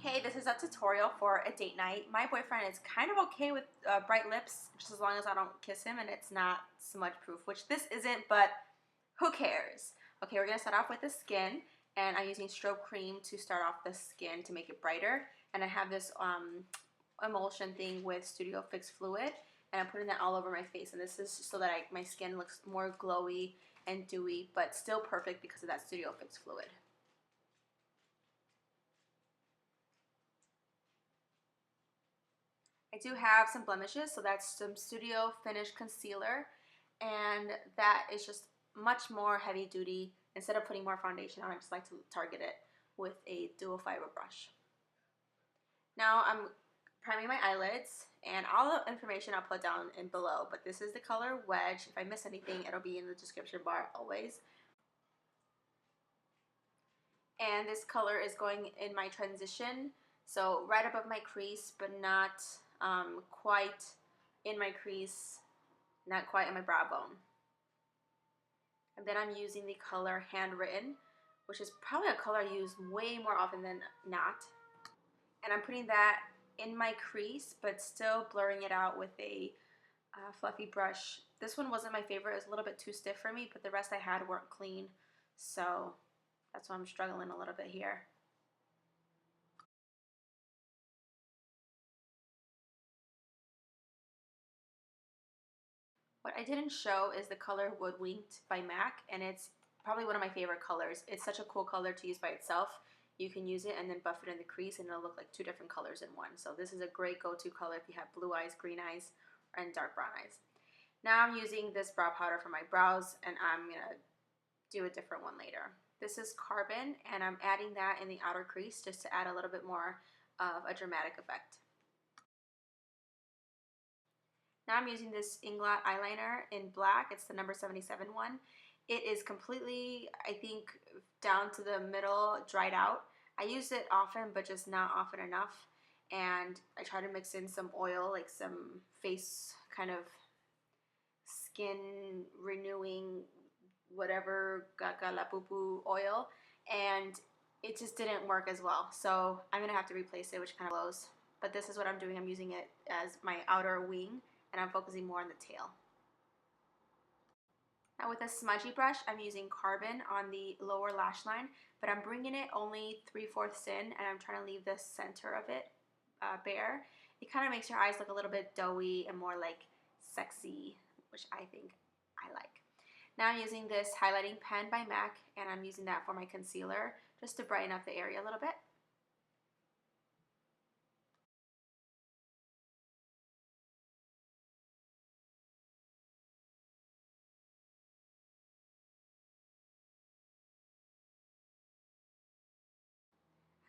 Hey, this is a tutorial for a date night. My boyfriend is kind of okay with bright lips, just as long as I don't kiss him and it's not smudge proof, which this isn't, but who cares? Okay, we're going to start off with the skin, and I'm using Strobe Cream to start off the skin to make it brighter. And I have this emulsion thing with Studio Fix Fluid, and I'm putting that all over my face. And this is so that my skin looks more glowy and dewy, but still perfect because of that Studio Fix Fluid. I do have some blemishes, so that's some Studio Finish concealer, and that is just much more heavy duty. Instead of putting more foundation on, I just like to target it with a dual fiber brush. Now I'm priming my eyelids, and all the information I'll put down in below, but this is the color Wedge. If I miss anything, it'll be in the description bar always. And this color is going in my transition, so right above my crease, but not quite in my crease, not quite in my brow bone. And then I'm using the color Handwritten, which is probably a color I use way more often than not. And I'm putting that in my crease, but still blurring it out with a fluffy brush. This one wasn't my favorite. It was a little bit too stiff for me, but the rest I had weren't clean, so that's why I'm struggling a little bit here. What I didn't show is the color Woodwinked by MAC, and it's probably one of my favorite colors. It's such a cool color to use by itself. You can use it and then buff it in the crease, and it'll look like two different colors in one. So this is a great go-to color if you have blue eyes, green eyes, and dark brown eyes. Now I'm using this brow powder for my brows, and I'm going to do a different one later. This is Carbon, and I'm adding that in the outer crease just to add a little bit more of a dramatic effect. Now I'm using this Inglot eyeliner in black. It's the number 77 one. It is completely, I think, down to the middle, dried out. I use it often, but just not often enough. And I try to mix in some oil, like some face kind of skin renewing whatever gaga la poo poo oil. And it just didn't work as well. So I'm going to have to replace it, which kind of blows. But this is what I'm doing. I'm using it as my outer wing, and I'm focusing more on the tail. Now with a smudgy brush, I'm using Carbon on the lower lash line, but I'm bringing it only 3/4 in, and I'm trying to leave the center of it bare. It kind of makes your eyes look a little bit doughy and more like sexy, which I think I like. Now I'm using this highlighting pen by MAC, and I'm using that for my concealer just to brighten up the area a little bit.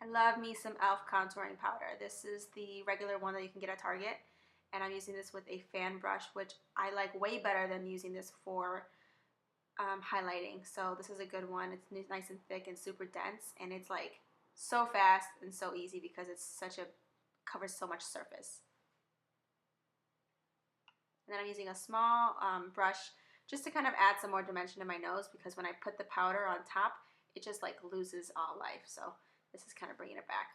I love me some e.l.f. contouring powder. This is the regular one that you can get at Target, and I'm using this with a fan brush, which I like way better than using this for highlighting. So this is a good one. It's nice and thick and super dense, and it's like so fast and so easy because it's covers so much surface. And then I'm using a small brush just to kind of add some more dimension to my nose, because when I put the powder on top, it just like loses all life. So this is kind of bringing it back.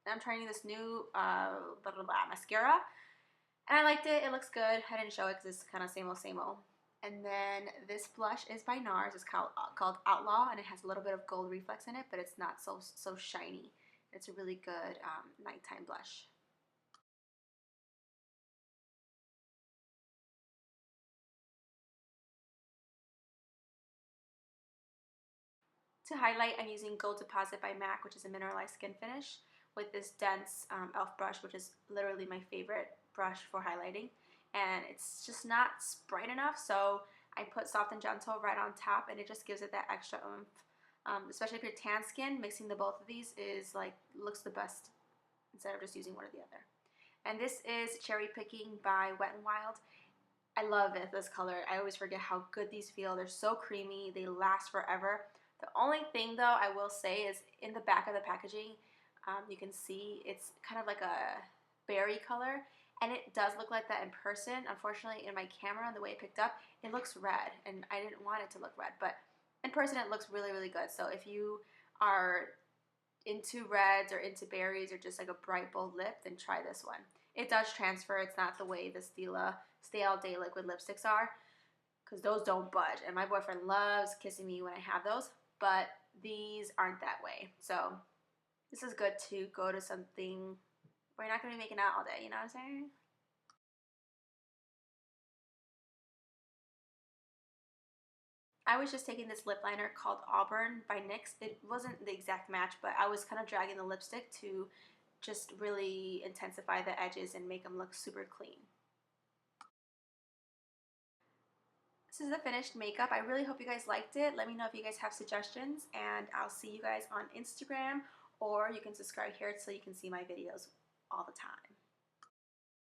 And I'm trying this new mascara, and I liked it. It looks good. I didn't show it because it's kind of same old. And then this blush is by Nars. It's called Outlaw, and it has a little bit of gold reflex in it, but it's not so shiny. It's a really good nighttime blush. To highlight, I'm using Gold Deposit by MAC, which is a mineralized skin finish, with this dense e.l.f. brush, which is literally my favorite brush for highlighting. And it's just not bright enough, so I put Soft and Gentle right on top, and it just gives it that extra oomph. Especially if you're tan skin, mixing the both of these is like looks the best instead of just using one or the other. And this is Cherry Picking by Wet n Wild. I love it, this color. I always forget how good these feel. They're so creamy. They last forever. The only thing, though, I will say is in the back of the packaging, you can see it's kind of like a berry color, and it does look like that in person. Unfortunately, in my camera and the way it picked up, it looks red, and I didn't want it to look red, but in person it looks really, really good. So if you are into reds or into berries or just like a bright bold lip, then try this one. It does transfer. It's not the way the Stila Stay All Day liquid lipsticks are, because those don't budge. And my boyfriend loves kissing me when I have those, but these aren't that way. So this is good to go to something where you're not going to be making out all day, you know what I'm saying? I was just taking this lip liner called Auburn by NYX. It wasn't the exact match, but I was kind of dragging the lipstick to just really intensify the edges and make them look super clean. This is the finished makeup. I really hope you guys liked it. Let me know if you guys have suggestions, and I'll see you guys on Instagram, or you can subscribe here so you can see my videos all the time.